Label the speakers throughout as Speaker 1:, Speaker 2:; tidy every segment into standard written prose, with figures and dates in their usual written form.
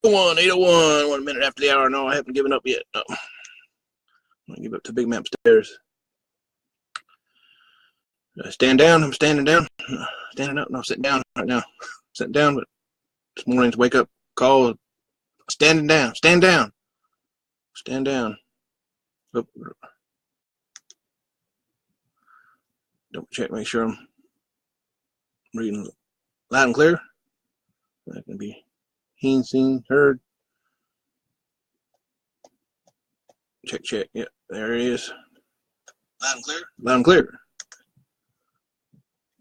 Speaker 1: 801, 1 minute after the hour. No, I haven't given up yet. No. I'm going to give up to Big Map Stairs. Stand down. I'm standing down. Standing up. No, sitting down right now. Sitting down, but this morning's wake up call. Standing down. Stand down. Stand down. Oh. Double check, make sure I'm reading loud and clear. That can be seen, heard. Check, check. Yeah, there it is. Loud and clear. Loud and clear.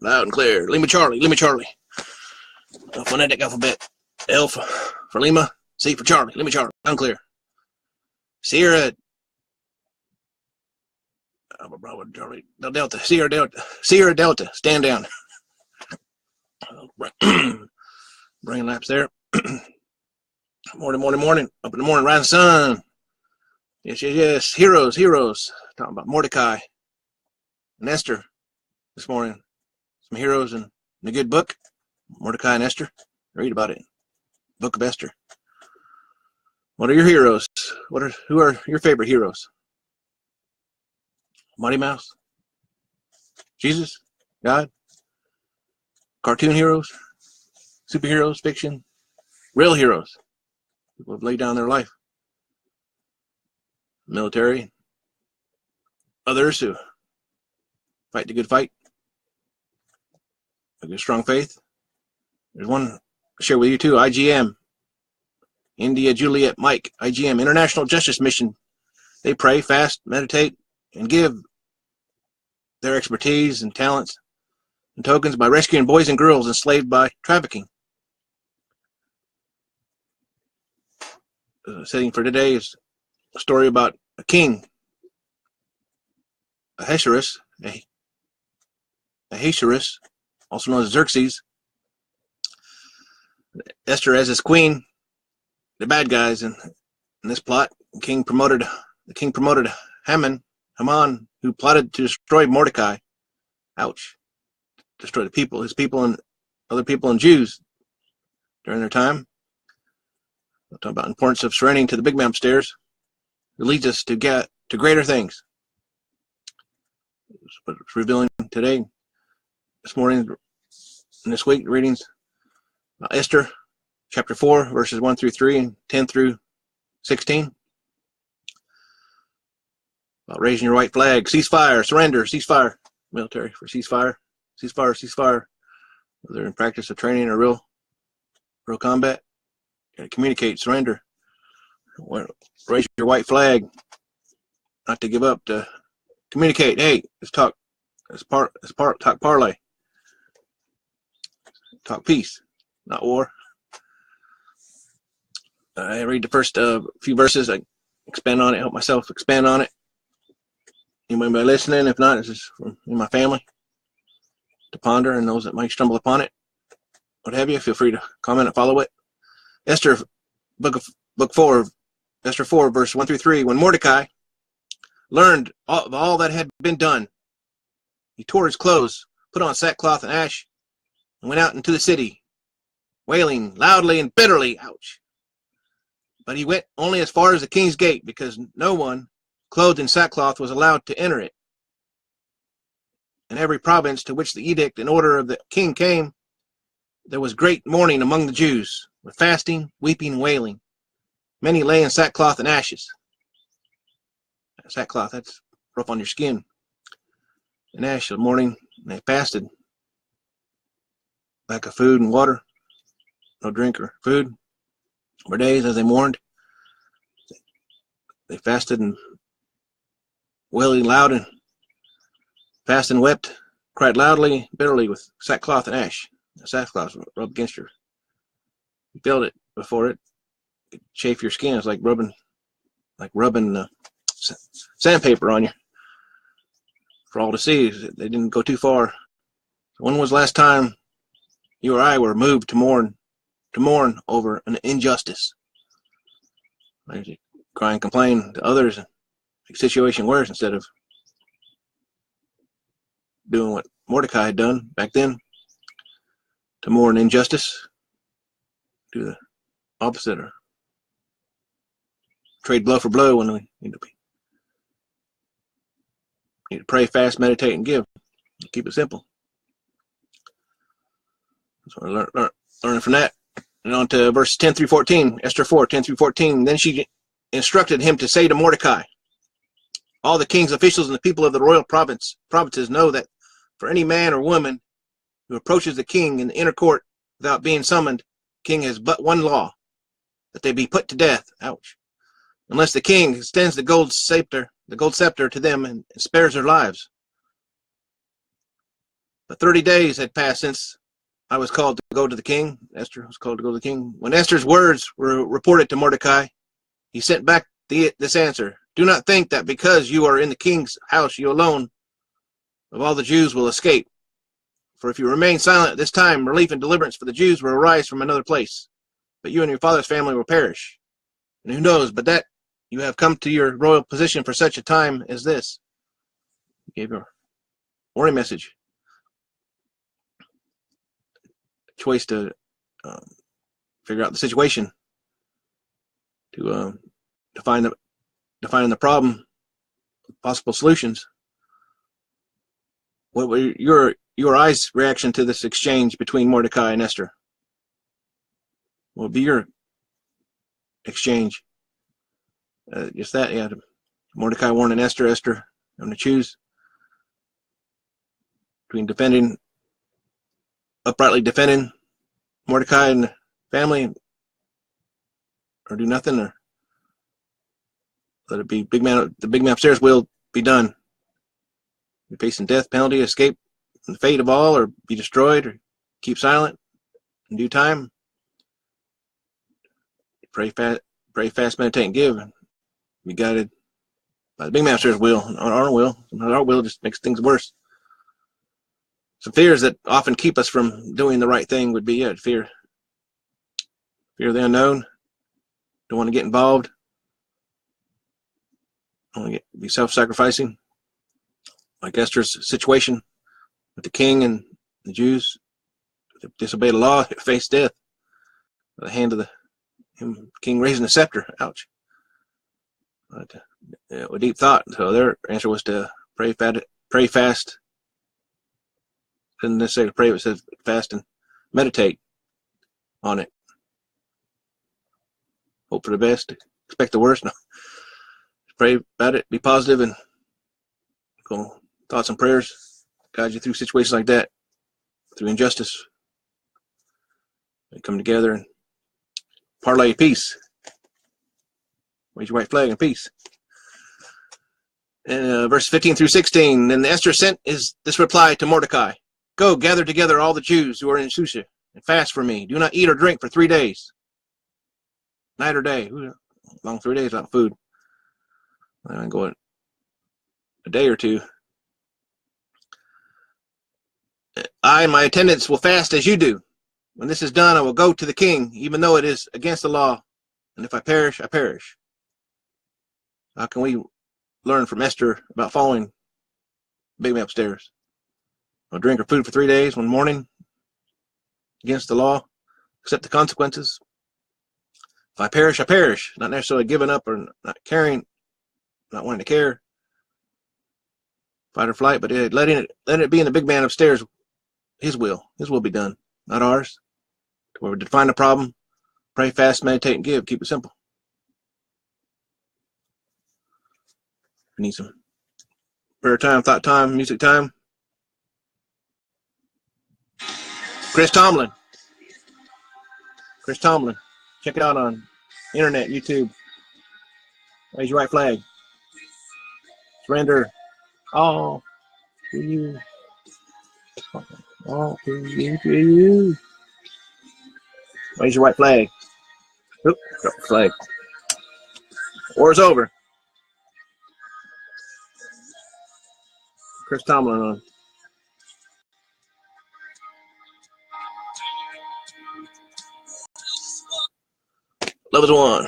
Speaker 1: Loud and clear. Lima Charlie. Lima Charlie. Phonetic alphabet. L for Lima. C for Charlie. Lima Charlie. Loud and clear. Sierra. Bravo Charlie. Delta. Sierra Delta. Sierra Delta. Stand down. Bringing laps there. Morning, morning, morning. Up in the morning, rising sun. Yes, yes, yes. Heroes, heroes. Talking about Mordecai and Esther this morning. Some heroes in a good book. Mordecai and Esther. Read about it. Book of Esther. What are your heroes? Who are your favorite heroes? Mighty Mouse? Jesus? God? Cartoon heroes? Superheroes? Fiction? Real heroes? People have laid down their life. Military? Others who fight the good fight. A good strong faith. There's one to share with you too. IJM. India, Juliet, Mike. IJM International Justice Mission. They pray, fast, meditate, and give their expertise and talents and tokens by rescuing boys and girls enslaved by trafficking. The setting for today is a story about a king, Ahasuerus, also known as Xerxes. Esther as his queen. The bad guys in this plot. The king promoted Haman, who plotted to destroy Mordecai. Ouch. Destroy the people, his people, and other people and Jews during their time. We'll talk about the importance of surrendering to the big man upstairs, who leads us to get to greater things. That's what it's revealing today, this morning, and this week, readings. Esther, chapter 4, verses 1 through 3 and 10 through 16. About raising your white flag. Ceasefire, surrender, ceasefire. Military for ceasefire. Ceasefire, ceasefire. Whether in practice of training or real combat. You gotta communicate, surrender. Raise your white flag. Not to give up, to communicate. Hey, let's talk. Talk parlay. Talk peace, not war. I read the first few verses. I expand on it, help myself expand on it. Anybody listening? If not, it's just from my family to ponder, and those that might stumble upon it, what have you, feel free to comment and follow it. Esther, book 4, Esther 4, verse 1 through 3. When Mordecai learned of all that had been done, he tore his clothes, put on sackcloth and ash, and went out into the city, wailing loudly and bitterly. Ouch. But he went only as far as the king's gate, because no one clothed in sackcloth was allowed to enter it. In every province to which the edict and order of the king came, there was great mourning among the Jews, with fasting, weeping, and wailing. Many lay in sackcloth and ashes. Sackcloth, that's rough on your skin. And ash, the morning, they fasted. Lack of food and water, no drink or food. For days as they mourned, they fasted and wailing loud and fasted and wept, cried loudly, bitterly with sackcloth and ash. The sackcloth rubbed against your. You felt it before it. It chafe your skin. It's like rubbing sandpaper on you for all to see. They didn't go too far. When was the last time you or I were moved to mourn over an injustice? Cry and complain to others, make the situation worse, instead of doing what Mordecai had done back then, to mourn injustice, do the opposite, or trade blow for blow when we need to pray, fast, meditate, and give. Keep it simple. So we're learning from that. And on to verse 10 through 14, Esther 4, 10 through 14. Then she instructed him to say to Mordecai, all the king's officials and the people of the royal provinces know that for any man or woman who approaches the king in the inner court without being summoned, the king has but one law, that they be put to death. Ouch. Unless the king extends the gold scepter to them and spares their lives. But 30 days had passed since I was called to go to the king. Esther was called to go to the king. When Esther's words were reported to Mordecai, he sent back this answer. Do not think that because you are in the king's house, you alone of all the Jews will escape. For if you remain silent at this time, relief and deliverance for the Jews will arise from another place. But you and your father's family will perish. And who knows but that you have come to your royal position for such a time as this. He gave her a warning message. Choice to figure out the situation, to define the problem, possible solutions. What were your eyes' reaction to this exchange between Mordecai and Esther? What would be your exchange? Just that, yeah. Mordecai warning Esther having to choose between uprightly defending Mordecai and the family, or do nothing, or let it be the big man upstairs will be done. Be facing death penalty, escape from the fate of all, or be destroyed, or keep silent in due time. Pray fast, meditate, and give. And be guided by the big man upstairs will, not our will. Sometimes our will just makes things worse. Some fears that often keep us from doing the right thing would be fear of the unknown. Don't want to get involved. Don't want to be self-sacrificing. Like Esther's situation with the king and the Jews. They disobeyed the law, faced death by the hand of the king raising the scepter. Ouch. But with deep thought. So their answer was to pray fast. Didn't necessarily pray, but says fast and meditate on it. Hope for the best, expect the worst. No. Pray about it, be positive, and thoughts and prayers guide you through situations like that, through injustice. They come together and parlay peace. Raise your white flag and peace. And verse 15 through 16, then Esther sent this reply to Mordecai. Go, gather together all the Jews who are in Susa, and fast for me. Do not eat or drink for 3 days, night or day. Long 3 days without food. I'm going a day or two. I and my attendants will fast as you do. When this is done, I will go to the king, even though it is against the law. And if I perish, I perish. How can we learn from Esther about following the big man upstairs? No drink or food for 3 days, one morning, against the law, accept the consequences. If I perish, I perish. Not necessarily giving up or not caring, not wanting to care, fight or flight, but letting it be in the big man upstairs, his will be done, not ours. Where we define the problem, pray fast, meditate, and give. Keep it simple. We need some prayer time, thought time, music time. Chris Tomlin. Check it out on internet, YouTube. Raise your right flag. Surrender all to you. All to you. Raise your white flag. Oop, drop the flag. War's over. Chris Tomlin on. Love is one.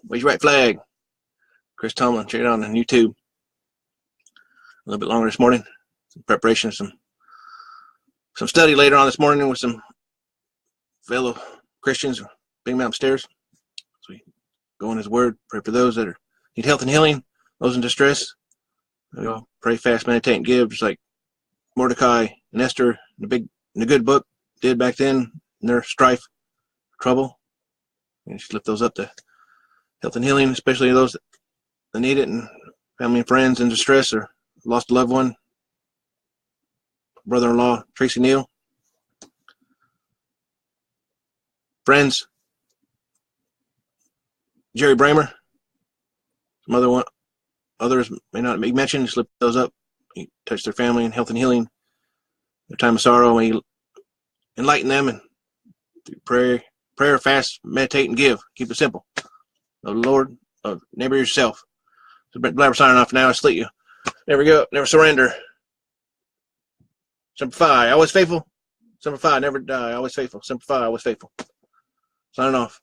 Speaker 1: Raise your right flag. Chris Tomlin, check it out on YouTube. A little bit longer this morning. Some preparation, some study later on this morning with some fellow Christians, bring them upstairs. So we go in his word, pray for those that are need health and healing, those in distress. Pray, fast, meditate, and give, just like Mordecai and Esther in the good book did back then in their strife, trouble. And just lift those up to health and healing, especially those that need it, and family and friends in distress or lost a loved one. Brother-in-law Tracy Neal. Friends, Jerry Bramer. Some others may not be mentioned. Just lift those up. Touch their family and health and healing. Their time of sorrow, may enlighten them, and through prayer, fast, meditate, and give. Keep it simple. The Lord, neighbor yourself. So Brent the Blabber signing off now. I salute you. Never give up, never surrender. Semper Fi, always faithful. Semper Fi, never die, always faithful. Semper Fi, always faithful. Signing off.